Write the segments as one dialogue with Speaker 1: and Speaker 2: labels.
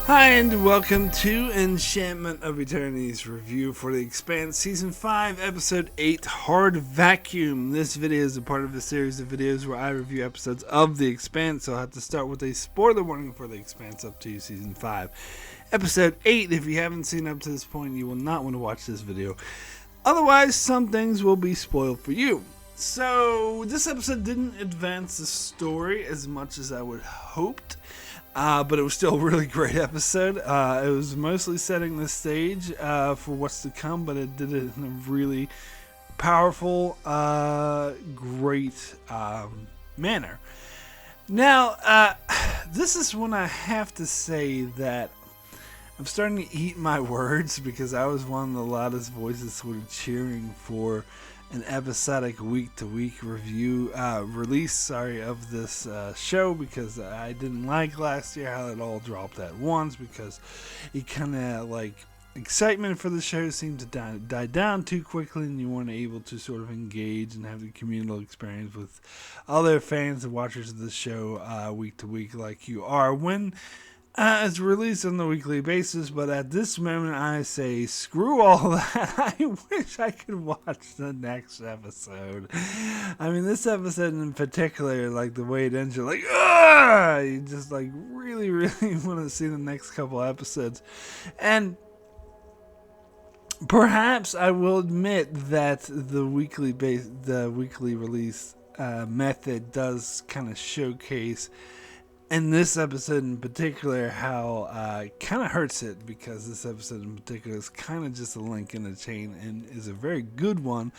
Speaker 1: Hi, and welcome to Enchantment of Eternity's review for the Expanse Season 5, Episode 8, Hard Vacuum. This video is a part of a series of videos where I review episodes of the Expanse, so I'll have to start with a spoiler warning for the Expanse up to Season 5. Episode 8, if you haven't seen up to this point, you will not want to watch this video. Otherwise, some things will be spoiled for you. So, this episode didn't advance the story as much as I would hoped. But it was still a really great episode. It was mostly setting the stage for what's to come, but it did it in a really powerful, great manner. Now, this is when I have to say that I'm starting to eat my words, because I was one of the loudest voices sort of cheering for an episodic week-to-week release of this show, because I didn't like last year how it all dropped at once, because it kind of excitement for the show seemed to die down too quickly, and you weren't able to sort of engage and have the communal experience with other fans and watchers of the show week to week like you are when it's released on a weekly basis. But at this moment, I say screw all that. I wish I could watch the next episode. I mean, this episode in particular, the way it ends, you're like, ugh! You just really, really want to see the next couple episodes. And perhaps I will admit that the weekly release method does kind of showcase, in this episode in particular, how it kind of hurts it, because this episode in particular is kind of just a link in the chain and is a very good one,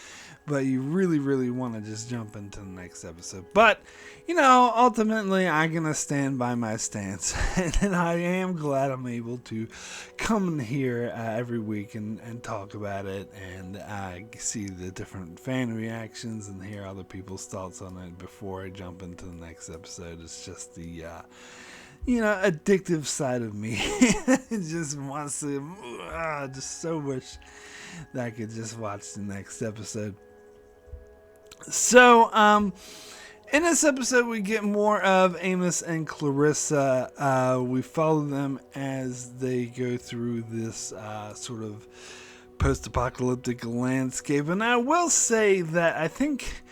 Speaker 1: but you really, really want to just jump into the next episode. But, ultimately, I'm going to stand by my stance, and I am glad I'm able to come in here every week and talk about it, and see the different fan reactions and hear other people's thoughts on it before I jump into the next episode. It's just the addictive side of me. It just wants to, just so wish that I could just watch the next episode. So, in this episode, we get more of Amos and Clarissa. We follow them as they go through this sort of post-apocalyptic landscape. And I will say that I think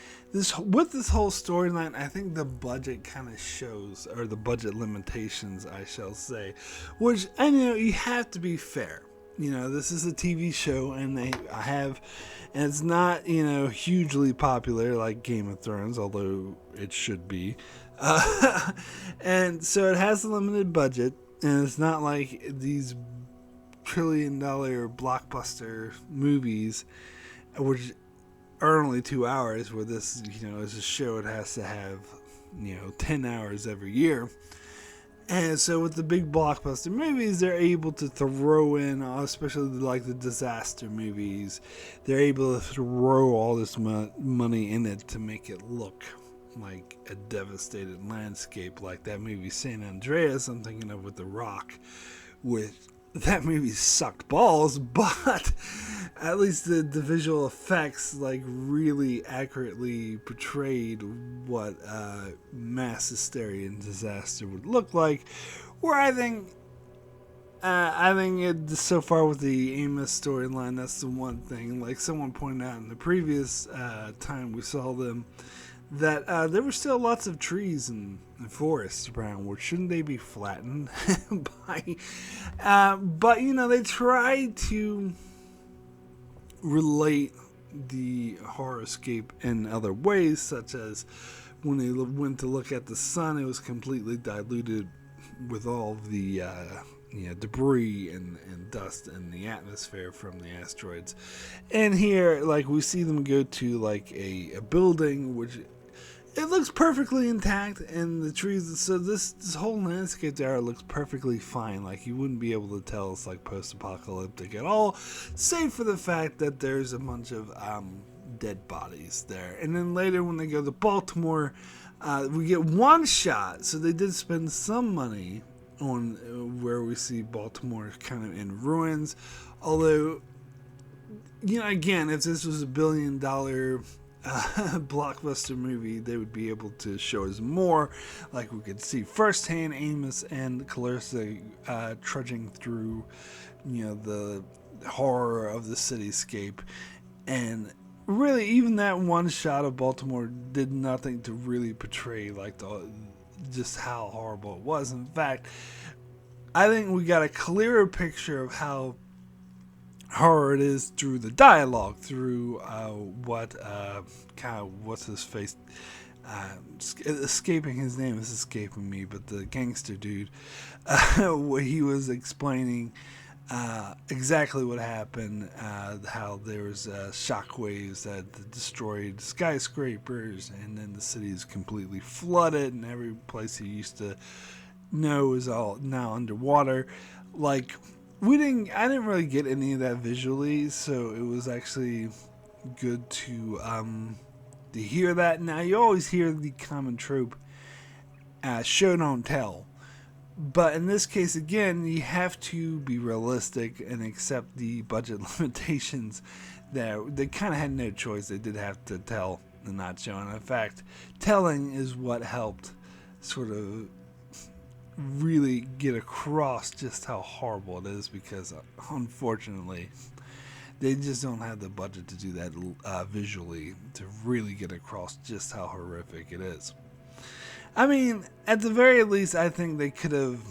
Speaker 1: with this whole storyline, I think the budget kind of shows, or the budget limitations, I shall say, which, you have to be fair. This is a TV show, and it's not, hugely popular like Game of Thrones, although it should be. And so it has a limited budget, and it's not like these trillion-dollar blockbuster movies, which are only 2 hours, where this, is a show it has to have, 10 hours every year. And so with the big blockbuster movies, they're able to throw in, especially the disaster movies, they're able to throw all this money in it to make it look like a devastated landscape, like that movie San Andreas I'm thinking of with The Rock. That movie sucked balls, but at least the visual effects really accurately portrayed what mass hysteria and disaster would look like. Where I think so far with the Amos storyline, that's the one thing. Like someone pointed out in the previous time we saw them, that there were still lots of trees and forests around. Where shouldn't they be flattened? But they try to relate the horrorscape in other ways, such as when they went to look at the sun, it was completely diluted with all of the debris and dust in the atmosphere from the asteroids. And here, we see them go to a building which it looks perfectly intact, and the trees, so this whole landscape there looks perfectly fine. You wouldn't be able to tell it's post-apocalyptic at all, save for the fact that there's a bunch of dead bodies there. And then later when they go to Baltimore, we get one shot, so they did spend some money on where we see Baltimore kind of in ruins. Although, again, if this was $1 billion blockbuster movie, they would be able to show us more. Like we could see firsthand Amos and Clarissa trudging through, the horror of the cityscape. And really, even that one shot of Baltimore did nothing to really portray just how horrible it was. In fact, I think we got a clearer picture of how horror it is through the dialogue, through what's his face, escaping his name is escaping me, but the gangster dude, where he was explaining exactly what happened, how there was shockwaves that destroyed skyscrapers, and then the city is completely flooded, and every place he used to know is all now underwater. Like, I didn't really get any of that visually, so it was actually good to hear that. Now, you always hear the common trope, show don't tell. But in this case, again, you have to be realistic and accept the budget limitations. They kind of had no choice. They did have to tell and not show. And in fact, telling is what helped sort of really get across just how horrible it is, because unfortunately they just don't have the budget to do that visually, to really get across just how horrific it is. I mean, at the very least, I think they could have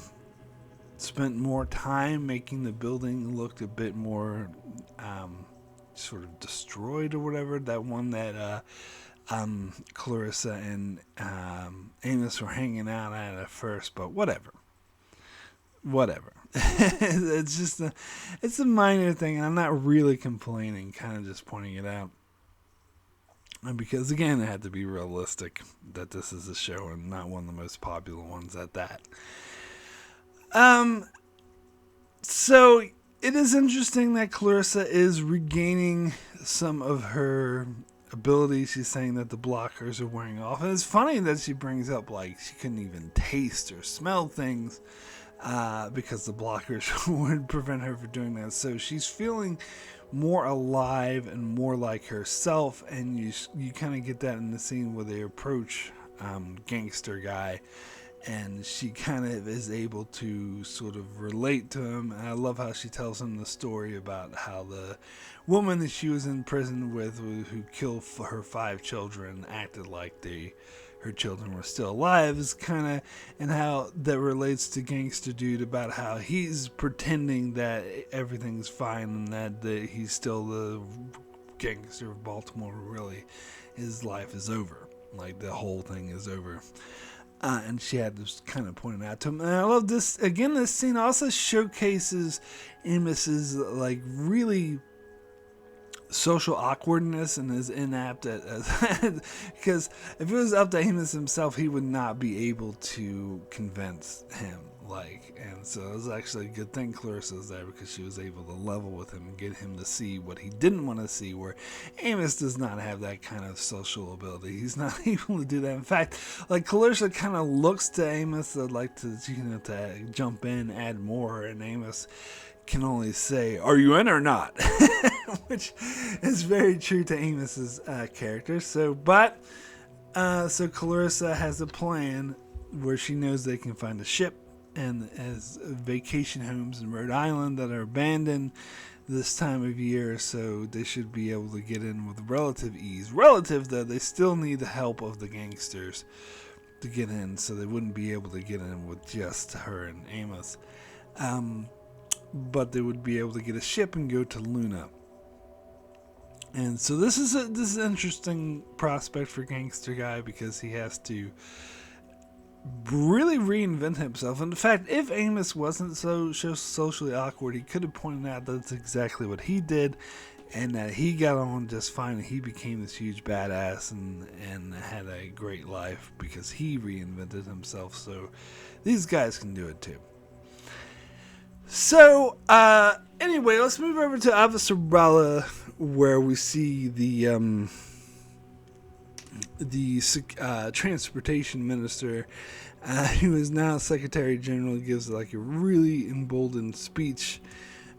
Speaker 1: spent more time making the building look a bit more sort of destroyed or whatever. That one that Clarissa and Amos were hanging out at first, but whatever. It's just it's a minor thing, and I'm not really complaining, kind of just pointing it out. And because, again, it had to be realistic that this is a show and not one of the most popular ones at that. So it is interesting that Clarissa is regaining some of her ability. She's saying that the blockers are wearing off. And it's funny that she brings up, like, she couldn't even taste or smell things because the blockers would prevent her from doing that. So she's feeling more alive and more like herself, and you kind of get that in the scene where they approach gangster guy, and she kind of is able to sort of relate to him. And I love how she tells him the story about how the woman that she was in prison with, who killed her 5 children, acted like her children were still alive, is kind of, and how that relates to Gangster Dude, about how he's pretending that everything's fine and that he's still the gangster of Baltimore. Really, his life is over. Like, the whole thing is over. And she had to kind of point it out to him. And I love this. Again, this scene also showcases Amos's, like, really social awkwardness, and is inapt at because if it was up to Amos himself, he would not be able to convince him. And so it was actually a good thing Clarissa's there, because she was able to level with him and get him to see what he didn't want to see, where Amos does not have that kind of social ability. He's not able to do that. In fact, like, Clarissa kind of looks to Amos to to jump in, add more, and Amos can only say, "Are you in or not?" Which is very true to Amos's character. So Clarissa has a plan where she knows they can find a ship and as vacation homes in Rhode Island that are abandoned this time of year, so they should be able to get in with relative ease. Relative, though, they still need the help of the gangsters to get in, so they wouldn't be able to get in with just her and Amos. But they would be able to get a ship and go to Luna. And so this is an interesting prospect for Gangster Guy, because he has to really reinvent himself. In fact, if Amos wasn't so socially awkward, he could have pointed out that's exactly what he did, and that he got on just fine, and he became this huge badass and had a great life because he reinvented himself. So these guys can do it too. So anyway, let's move over to Officer Bala, where we see the transportation minister, who is now Secretary General, gives like a really emboldened speech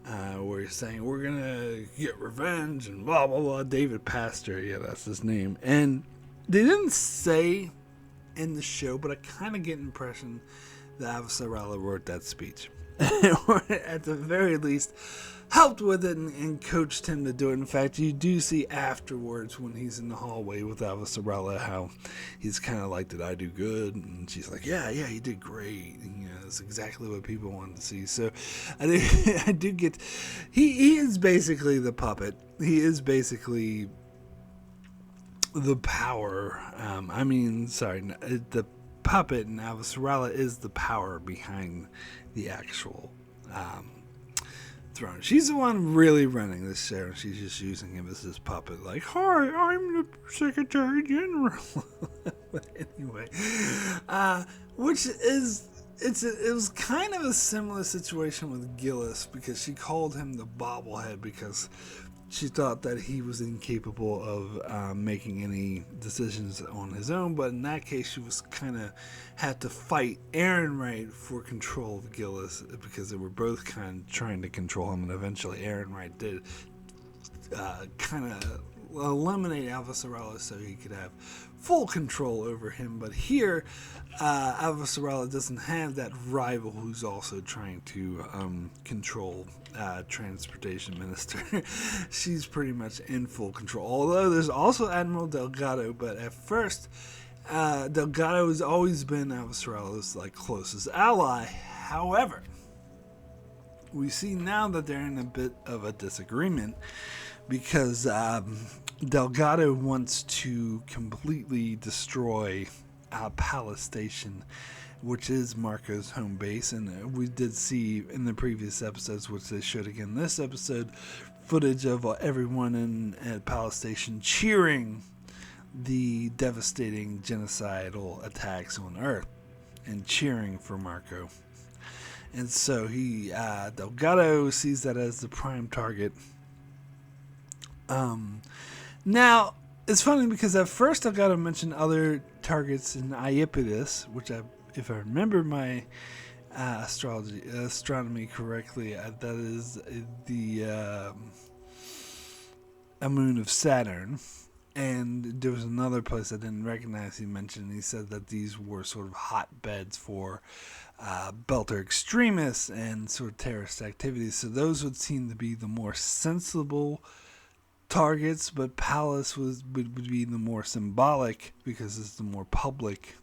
Speaker 1: where he's saying, we're going to get revenge and blah, blah, blah. David Pastor, yeah, that's his name. And they didn't say in the show, but I kind of get an impression that Avasarala wrote that speech. Or at the very least, helped with it and coached him to do it. In fact, you do see afterwards when he's in the hallway with Avasarala how he's kind of like, did I do good? And she's like, yeah, you did great. And, you know, it's exactly what people want to see. So I do get, he is basically the puppet. He is basically the power. The puppet, and Avasarala is the power behind the actual throne. She's the one really running this show, and she's just using him as his puppet. Like, hi, I'm the Secretary General. But anyway, which is it was kind of a similar situation with Gillis, because she called him the bobblehead because she thought that he was incapable of making any decisions on his own, but in that case, she was had to fight Ehrenreich for control of Gillis, because they were both kind of trying to control him, and eventually Ehrenreich did eliminate Avasarala so he could have full control over him. But here, Avasarala doesn't have that rival who's also trying to control transportation minister. She's pretty much in full control. Although there's also Admiral Delgado, but at first, Delgado has always been Avasarala's closest ally. However, we see now that they're in a bit of a disagreement, because Delgado wants to completely destroy Palace Station, which is Marco's home base. And we did see in the previous episodes, which they showed again this episode, footage of everyone at Palace Station cheering the devastating genocidal attacks on Earth and cheering for Marco. And so Delgado sees that as the prime target. Now, it's funny because at first Delgado mentioned other targets in Iapetus, which if I remember my astronomy correctly, that is a moon of Saturn. And there was another place I didn't recognize he mentioned. He said that these were sort of hotbeds for Belter extremists and sort of terrorist activities. So those would seem to be the more sensible targets, but Palace would be the more symbolic, because it's the more public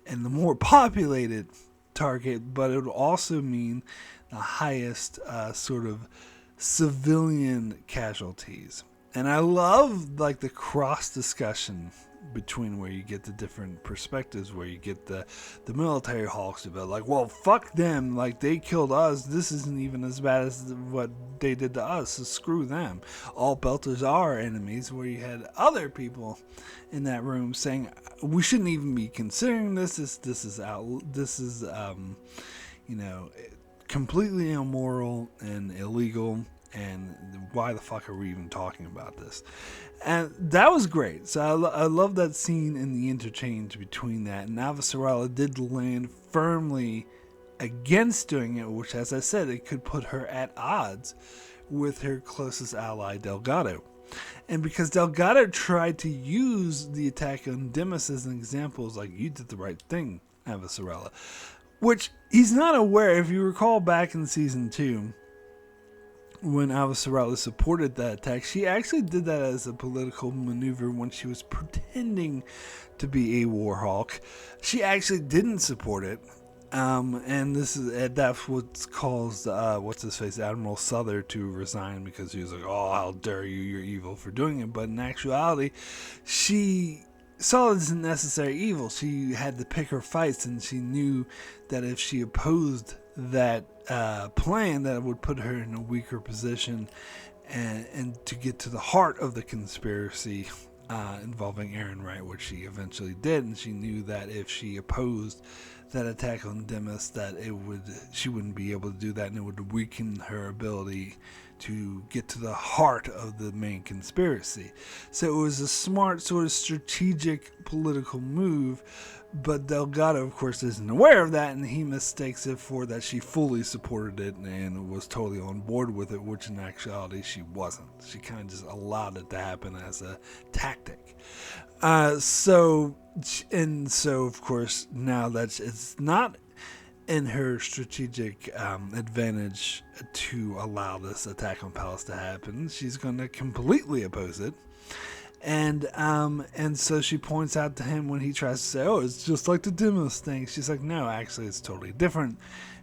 Speaker 1: and the more populated target. But it would also mean the highest sort of civilian casualties. And I love the cross discussion between where you get the different perspectives, where you get the military hawks about well, fuck them, they killed us, this isn't even as bad as what they did to us, so screw them, all Belters are enemies, where you had other people in that room saying we shouldn't even be considering this is completely immoral and illegal. And why the fuck are we even talking about this? And that was great. So I love that scene in the interchange between that. And Avasarala did land firmly against doing it, which, as I said, it could put her at odds with her closest ally, Delgado. And because Delgado tried to use the attack on Demas as an example, you did the right thing, Avasarala. Which he's not aware. If you recall back in season 2, when Avasarala supported that attack, she actually did that as a political maneuver when she was pretending to be a war hawk. She actually didn't support it. And that's what caused Admiral Souther to resign, because he was like, oh, how dare you, you're evil for doing it. But in actuality, she saw it as a necessary evil. She had to pick her fights, and she knew that if she opposed that plan, that would put her in a weaker position, and to get to the heart of the conspiracy involving Ehrenreich, which she eventually did. And she knew that if she opposed that attack on Demas, that she wouldn't be able to do that, and it would weaken her ability to get to the heart of the main conspiracy. So it was a smart sort of strategic political move, But Delgado, of course, isn't aware of that, and he mistakes it for that she fully supported it and was totally on board with it, which in actuality she wasn't. She kind of just allowed it to happen as a tactic. So of course, now that it's not in her strategic advantage to allow this attack on Palace to happen, she's going to completely oppose it. And so she points out to him when he tries to say, oh, it's just like the Demos thing. She's like, no, actually, it's totally different,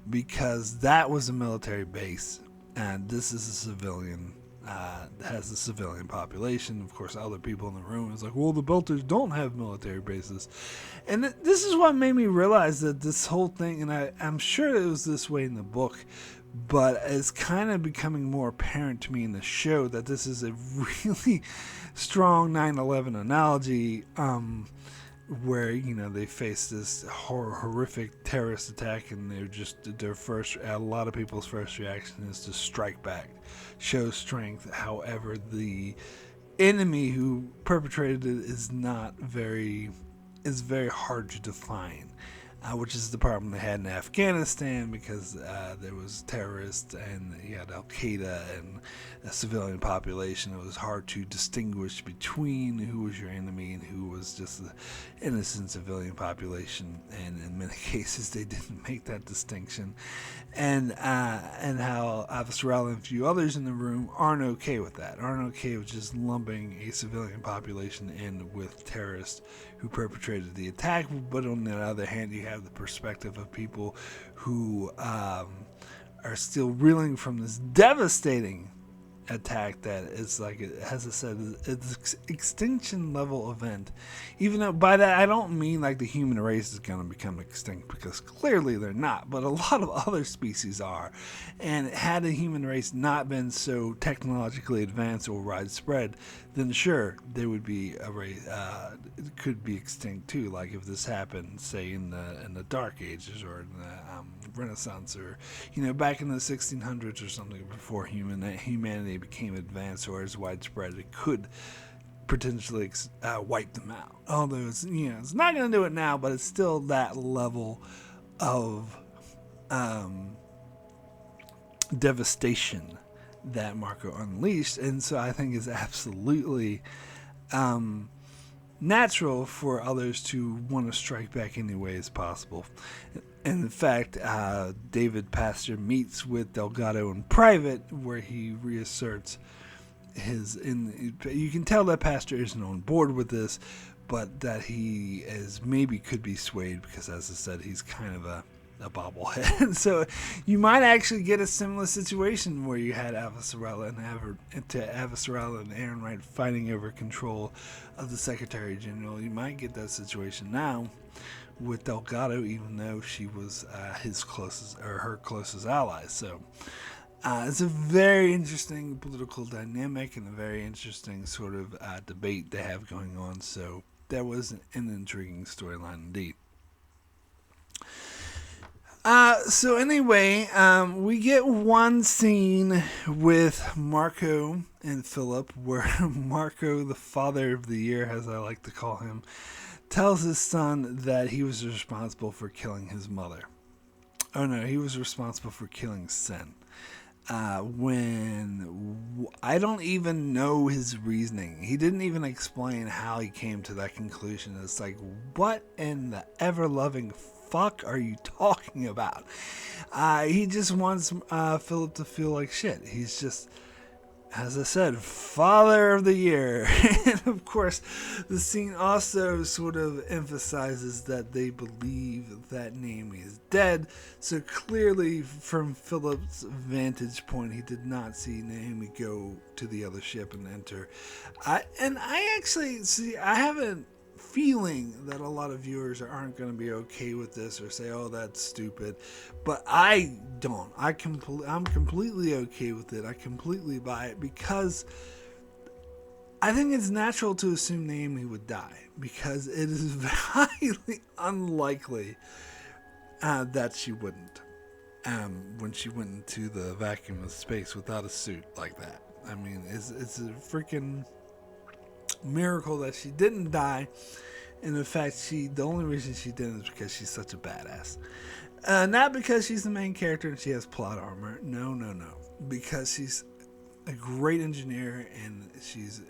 Speaker 1: because that was a military base, and this is a civilian, has a civilian population. Of course, other people in the room is like, well, the Belters don't have military bases. And this is what made me realize that this whole thing, and I'm sure it was this way in the book, but it's kind of becoming more apparent to me in the show that this is a really strong 9/11 analogy, where, you know, they face this horrific terrorist attack, and a lot of people's first reaction is to strike back, show strength. However, the enemy who perpetrated it is very hard to define. Which is the problem they had in Afghanistan, because there was terrorists and you had Al-Qaeda and a civilian population. It was hard to distinguish between who was your enemy and who was just the innocent civilian population. And in many cases, they didn't make that distinction. And how Avasarala and a few others in the room aren't okay with that, aren't okay with just lumping a civilian population in with terrorists who perpetrated the attack. But on the other hand, you have the perspective of people who are still reeling from this devastating attack that is, like, as I said, it's extinction level event. Even though by that I don't mean like the human race is going to become extinct, because clearly they're not, but a lot of other species are. And had the human race not been so technologically advanced or widespread, then sure, there would be a race, it could be extinct too. Like if this happened, say in the Dark Ages or in the Renaissance, or, you know, back in the 1600s or something, before humanity became advanced or as widespread, it could potentially wipe them out. Although it's not going to do it now, but it's still that level of devastation that Marco unleashed. And so I think it's absolutely natural for others to want to strike back any way as possible. And in fact, David Pastor meets with Delgado in private, where he reasserts you can tell that Pastor isn't on board with this, but that he could be swayed, because, as I said, he's kind of a bobblehead. So you might actually get a similar situation where you had Avasarala and Aaron Wright fighting over control of the Secretary General. You might get that situation now with Delgado, even though she was her closest ally. So it's a very interesting political dynamic and a very interesting sort of debate they have going on. So that was an intriguing storyline indeed. So anyway, we get one scene with Marco and Philip, where Marco, the father of the year, as I like to call him, tells his son that he was responsible for killing his mother. Oh no, he was responsible for killing Sen. When I don't even know his reasoning. He didn't even explain how he came to that conclusion. It's like, what in the ever-loving fuck are you talking about? He just wants Philip to feel like shit. He's just, as I said, father of the year. And of course, the scene also sort of emphasizes that they believe that Naomi is dead. So clearly, from Philip's vantage point, he did not see Naomi go to the other ship and enter. I have a feeling that a lot of viewers aren't going to be okay with this, or say, oh, that's stupid. But I don't. I'm completely okay with it. I completely buy it, because I think it's natural to assume Naomi would die, because it is highly unlikely that she wouldn't when she went into the vacuum of space without a suit like that. I mean, it's a freaking miracle that she didn't die. And in fact, the only reason she didn't is because she's such a badass. Not because she's the main character and she has plot armor. No. Because she's a great engineer and she's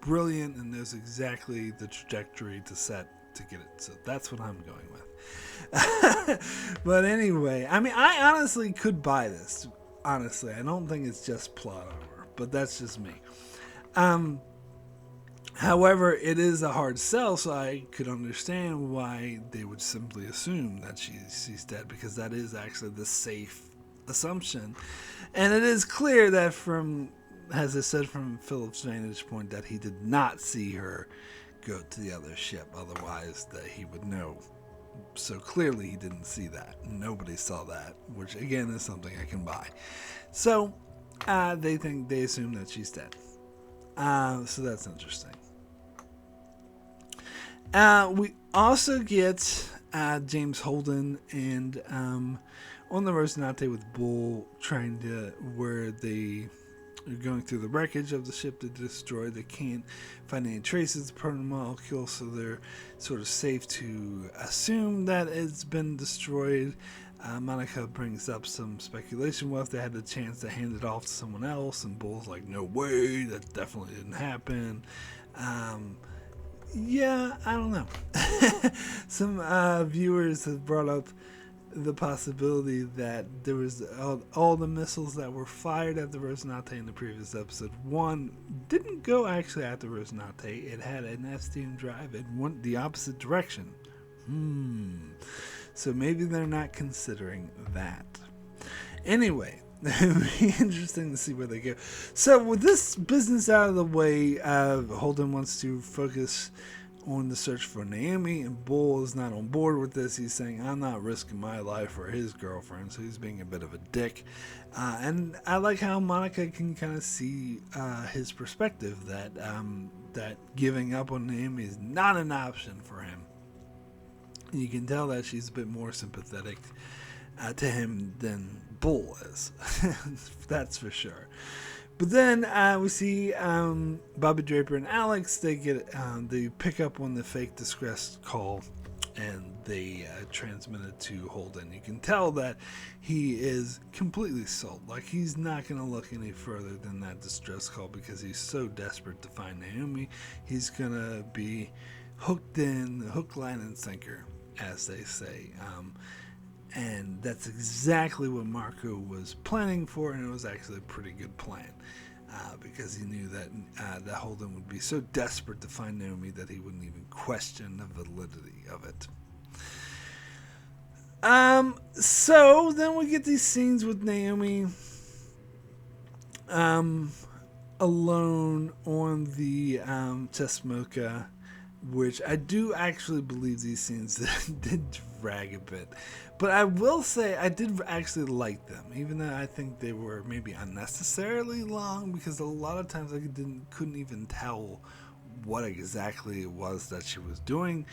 Speaker 1: brilliant and knows exactly the trajectory to set to get it. So that's what I'm going with. But anyway, I mean, I honestly could buy this. Honestly, I don't think it's just plot armor, but that's just me. However, it is a hard sell, so I could understand why they would simply assume that she's dead, because that is actually the safe assumption. And it is clear that as I said, from Philip's vantage point, that he did not see her go to the other ship, otherwise that he would know. So clearly he didn't see that. Nobody saw that, which again is something I can buy. So they assume that she's dead. So that's interesting. We also get James Holden and on the Rosinante with Bull where they are going through the wreckage of the ship they destroyed. They can't find any traces of the proton molecule, so they're sort of safe to assume that it's been destroyed. Monica brings up some speculation. Well, if they had the chance to hand it off to someone else, and Bull's like, no way, that definitely didn't happen. Yeah, I don't know. Some viewers have brought up the possibility that there was all the missiles that were fired at the Rosinante in the previous episode. One didn't go actually at the Rosinante. It had an STM drive. It went the opposite direction. So maybe they're not considering that. Anyway, it would be interesting to see where they go. So with this business out of the way, Holden wants to focus on the search for Naomi, and Bull is not on board with this. He's saying, I'm not risking my life for his girlfriend, so he's being a bit of a dick. And I like how Monica can kind of see his perspective, that giving up on Naomi is not an option for him. You can tell that she's a bit more sympathetic to him than Bull is. That's for sure. But then we see Bobby Draper and Alex. They pick up on the fake distress call, and they transmit it to Holden. You can tell that he is completely sold. Like, he's not going to look any further than that distress call, because he's so desperate to find Naomi. He's going to be hooked in, hook, line, and sinker, as they say. And that's exactly what Marco was planning for, and it was actually a pretty good plan, because he knew that Holden would be so desperate to find Naomi that he wouldn't even question the validity of it. So then we get these scenes with Naomi alone on the Chesmoka, which I do actually believe these scenes did drag a bit. But I will say I did actually like them, even though I think they were maybe unnecessarily long, because a lot of times I couldn't even tell what exactly it was that she was doing.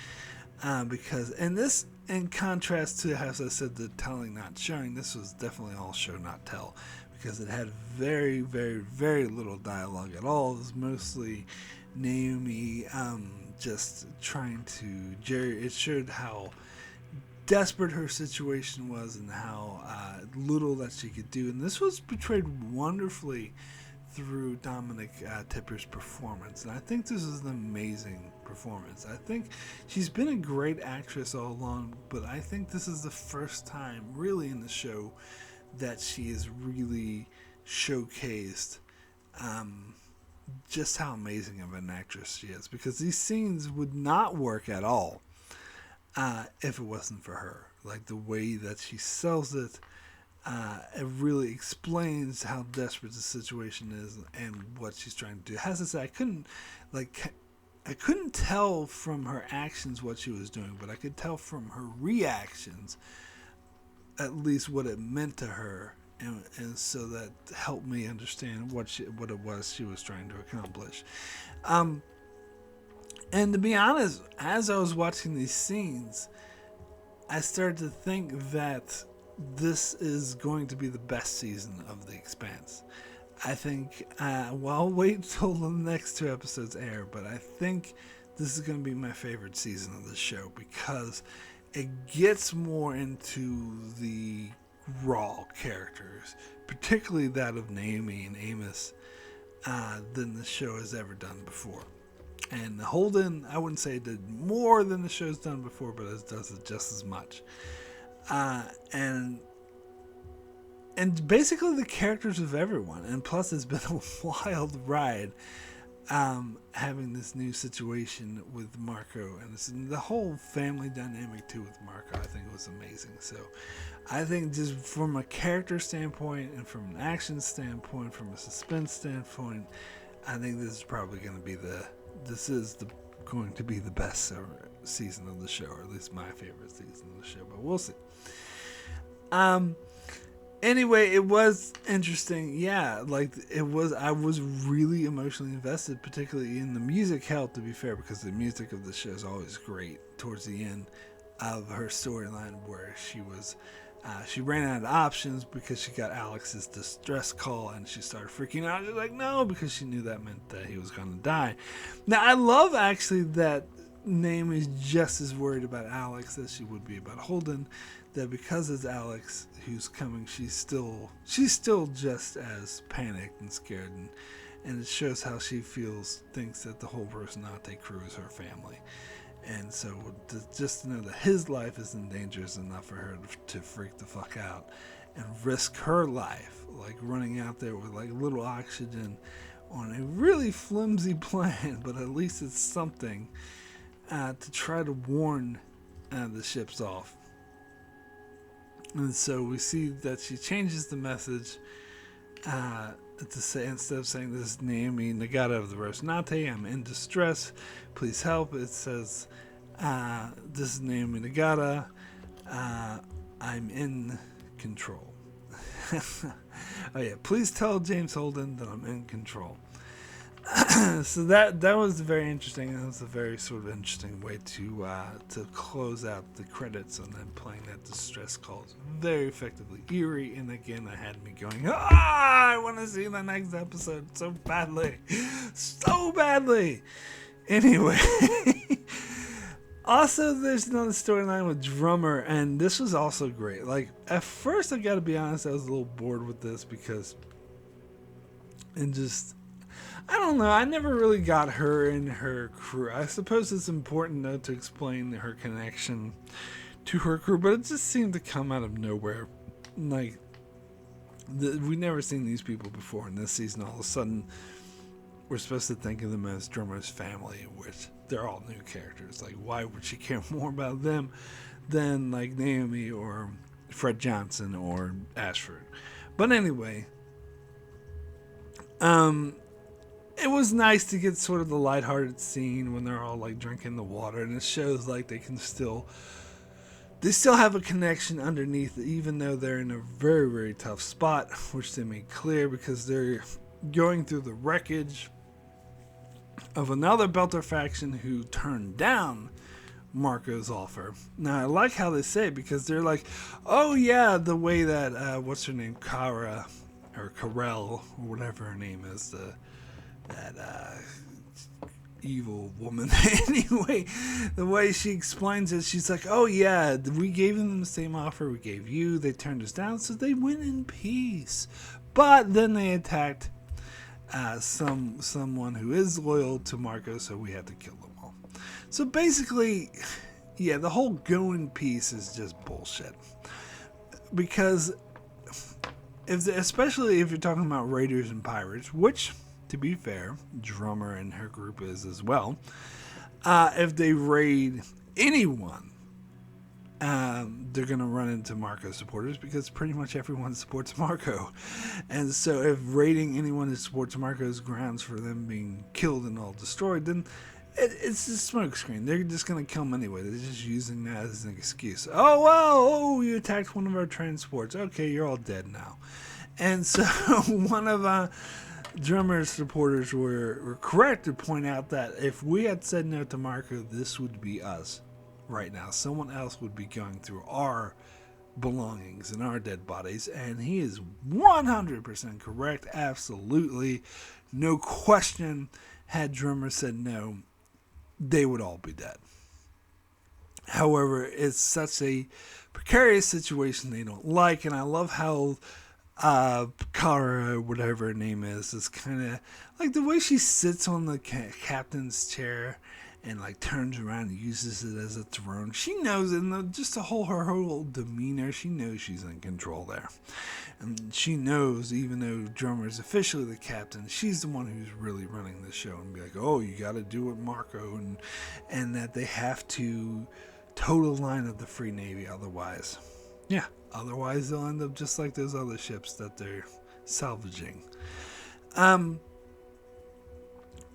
Speaker 1: Because, and this, in contrast to, as I said, the telling not showing, this was definitely all show not tell, because it had very, very, very little dialogue at all. It was mostly Naomi just trying to it showed how desperate her situation was and how little that she could do. And this was portrayed wonderfully through Dominic Tipper's performance. And I think this is an amazing performance. I think she's been a great actress all along, but I think this is the first time really in the show that she is really showcased just how amazing of an actress she is, because these scenes would not work at all if it wasn't for her. Like, the way that she sells it, it really explains how desperate the situation is and what she's trying to do. As I said, I couldn't tell from her actions what she was doing, but I could tell from her reactions at least what it meant to her, and so that helped me understand what it was she was trying to accomplish. And to be honest, as I was watching these scenes, I started to think that this is going to be the best season of The Expanse. I think, I'll wait till the next 2 episodes air, but I think this is going to be my favorite season of the show because it gets more into the raw characters, particularly that of Naomi and Amos, than the show has ever done before. And Holden, I wouldn't say did more than the show's done before, but it does it just as much. And basically the characters of everyone. And plus, it's been a wild ride having this new situation with Marco. And the whole family dynamic, too, with Marco, I think was amazing. So I think just from a character standpoint and from an action standpoint, from a suspense standpoint, I think this is probably going to be going to be the best season of the show, or at least my favorite season of the show, but we'll see. Anyway, it was interesting. Yeah, I was really emotionally invested, particularly in the music helped, to be fair, because the music of the show is always great towards the end of her storyline, where she ran out of options because she got Alex's distress call and she started freaking out. She's like, no, because she knew that meant that he was going to die. Now, I love actually that Naomi's just as worried about Alex as she would be about Holden, that because it's Alex who's coming, she's still just as panicked and scared, and it shows how she thinks that the whole Rosinante crew is her family. And so just to know that his life is in danger is enough for her to freak the fuck out and risk her life, like running out there with like little oxygen on a really flimsy plan, but at least it's something to try to warn the ships off. And so we see that she changes the message to say, instead of saying, "This is Naomi Nagata of the Rosinante, I'm in distress, please help," it says, "This is Naomi Nagata, I'm in control." Oh yeah, please tell James Holden that I'm in control. So that was very interesting. That was a very sort of interesting way to close out the credits, and then playing that distress call is very effectively eerie. And again, that had me going, I want to see the next episode so badly. Anyway, also there's another storyline with Drummer, and this was also great. Like, at first, I gotta be honest, I was a little bored with this because I don't know, I never really got her and her crew. I suppose it's important, though, to explain her connection to her crew, but it just seemed to come out of nowhere. Like, we've never seen these people before in this season. All of a sudden, we're supposed to think of them as Drummer's family, which they're all new characters. Like, why would she care more about them than, like, Naomi or Fred Johnson or Ashford? But anyway, it was nice to get sort of the lighthearted scene when they're all like drinking the water, and it shows like they still have a connection underneath, even though they're in a very, very tough spot, which they made clear because they're going through the wreckage of another Belter faction who turned down Marco's offer. Now I like how they say it, because they're like, oh yeah, the way that what's her name, Kara or Karel or whatever her name is, that evil woman. Anyway, the way she explains it, she's like, oh yeah, we gave them the same offer we gave you, they turned us down, so they went in peace, but then they attacked someone who is loyal to Marco, so we had to kill them all. So basically, yeah, the whole go in peace is just bullshit, because especially if you're talking about raiders and pirates, which, to be fair, Drummer and her group is as well. If they raid anyone, they're going to run into Marco supporters, because pretty much everyone supports Marco. And so if raiding anyone who supports Marco is grounds for them being killed and all destroyed, then it's a smoke screen. They're just going to kill them anyway. They're just using that as an excuse. Oh, well, you attacked one of our transports. Okay, you're all dead now. And so one of Drummer's supporters were correct to point out that if we had said no to Marco, this would be us right now. Someone else would be going through our belongings and our dead bodies, and he is 100% correct. Absolutely no question. Had Drummer said no, they would all be dead. However, it's such a precarious situation they don't like, and I love how Kara, whatever her name is kind of like the way she sits on the captain's chair and like turns around and uses it as a throne. She knows, and just her whole demeanor, she knows she's in control there. And she knows, even though Drummer is officially the captain, she's the one who's really running the show and be like, oh, you got to do it, Marco, and that they have to toe the line of the Free Navy, otherwise they'll end up just like those other ships that they're salvaging.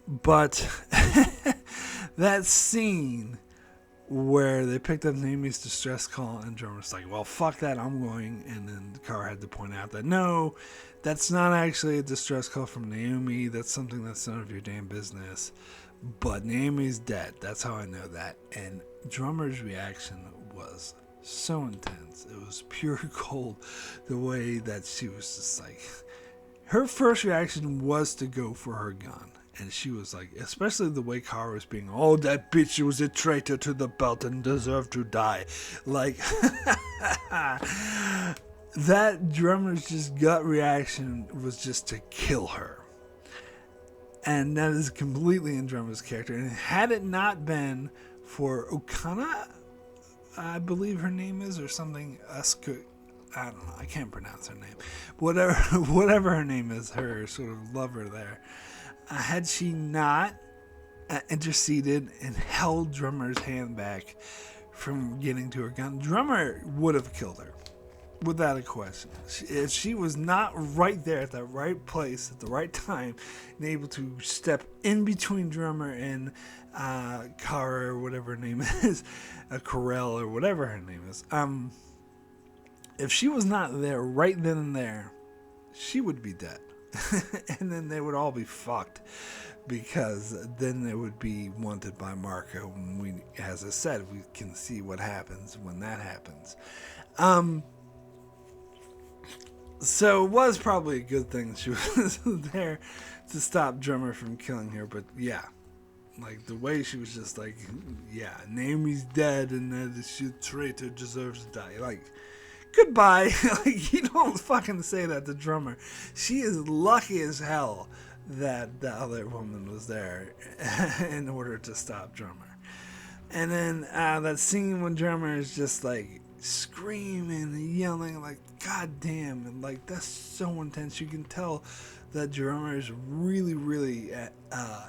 Speaker 1: But that scene where they picked up Naomi's distress call and Drummer's like, well, fuck that, I'm going. And then Kara had to point out that, no, that's not actually a distress call from Naomi. That's something that's none of your damn business. But Naomi's dead. That's how I know that. And Drummer's reaction was so intense. It was pure gold. The way that she was just like, her first reaction was to go for her gun. And she was like, especially the way Kara was being, oh, that bitch was a traitor to the belt and deserved to die. Like, that Drummer's just gut reaction was just to kill her. And that is completely in Drummer's character. And had it not been for Okana, I believe her name is, or something, I don't know, I can't pronounce her name. Whatever her name is, her sort of lover there. Had she not interceded and held Drummer's hand back from getting to her gun, Drummer would have killed her, without a question. If she was not right there at the right place at the right time and able to step in between Drummer and Kara, or whatever her name is, Corell, or whatever her name is, if she was not there right then and there, she would be dead. And then they would all be fucked, because then they would be wanted by Marco. And we, as I said, we can see what happens when that happens. So it was probably a good thing she was there to stop Drummer from killing her. But yeah, like the way she was just like, yeah, Naomi's dead and that she traitor deserves to die. Like, goodbye. Like, you don't fucking say that to Drummer. She is lucky as hell that the other woman was there in order to stop Drummer. And then that scene when Drummer is just like screaming and yelling, like, God damn, and like that's so intense. You can tell that Drummer is really, really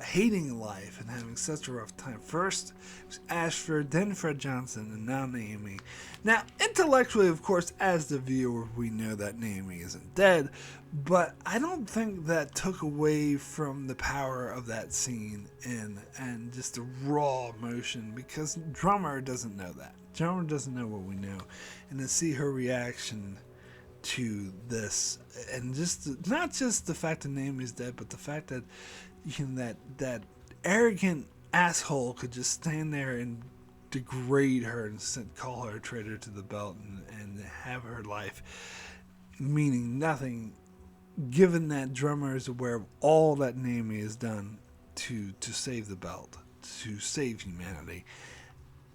Speaker 1: hating life and having such a rough time. First it was Ashford, then Fred Johnson, and now Naomi. Now, intellectually, of course, as the viewer, we know that Naomi isn't dead, but I don't think that took away from the power of that scene and just the raw emotion, because Drummer doesn't know that. Drummer doesn't know what we know. And to see her reaction to this, and just not just the fact that Naomi's dead, but the fact that, you know, that arrogant asshole could just stand there and degrade her and call her a traitor to the belt and have her life meaning nothing, given that Drummer is aware of all that Naomi has done to save the belt, to save humanity,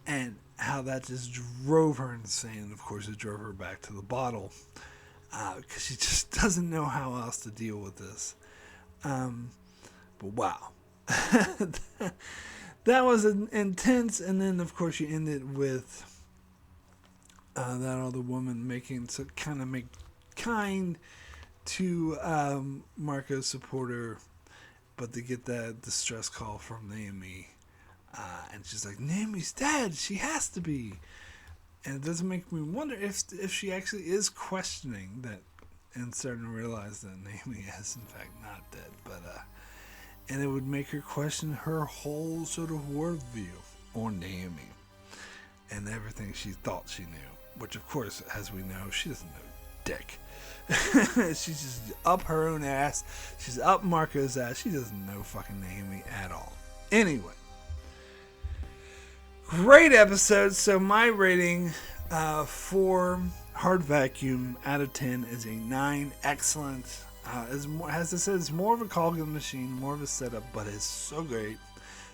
Speaker 1: and how that just drove her insane. Of course, it drove her back to the bottle, because she just doesn't know how else to deal with this. But wow. That was intense. And then, of course, you ended with that other woman make kind to Marco's supporter, but they get that distress call from Naomi. And she's like, Naomi's dead. She has to be. And it doesn't make me wonder if she actually is questioning that and starting to realize that Naomi is in fact not dead. But and it would make her question her whole sort of worldview on Naomi and everything she thought she knew. Which, of course, as we know, she doesn't know dick. She's just up her own ass. She's up Marco's ass. She doesn't know fucking Naomi at all. Anyway. Great episode. So my rating for Hard Vacuum out of 10 is a 9. Excellent. As I said, it's more of a cog in the machine, more of a setup, but it's so great.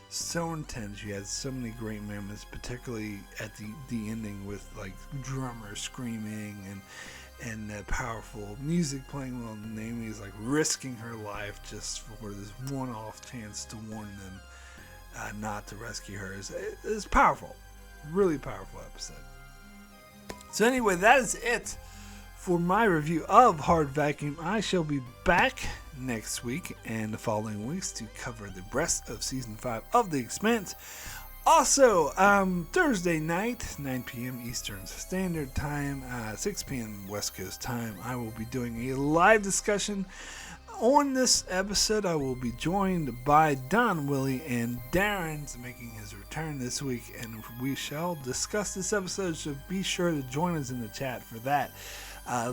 Speaker 1: so intense. You had so many great moments, particularly at the ending with like drummer screaming and that powerful music playing while Naomi is like risking her life just for this one-off chance to warn them not to rescue her. It's powerful, really powerful episode. So anyway, that is it for my review of Hard Vacuum. I shall be back next week and the following weeks to cover the rest of Season 5 of The Expanse. Also, Thursday night, 9 p.m. Eastern Standard Time, 6 p.m. West Coast Time, I will be doing a live discussion. On this episode, I will be joined by Don, Willie, and Darren's making his return this week, and we shall discuss this episode, so be sure to join us in the chat for that.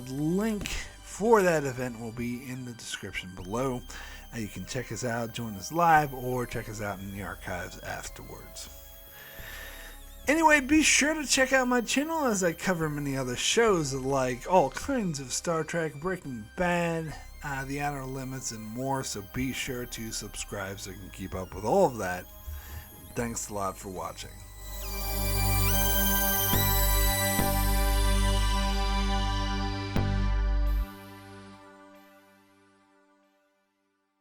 Speaker 1: Link for that event will be in the description below. You can check us out, join us live, or check us out in the archives afterwards. Anyway, be sure to check out my channel as I cover many other shows like all kinds of Star Trek, Breaking Bad, The Outer Limits, and more, so be sure to subscribe so you can keep up with all of that. Thanks a lot for watching.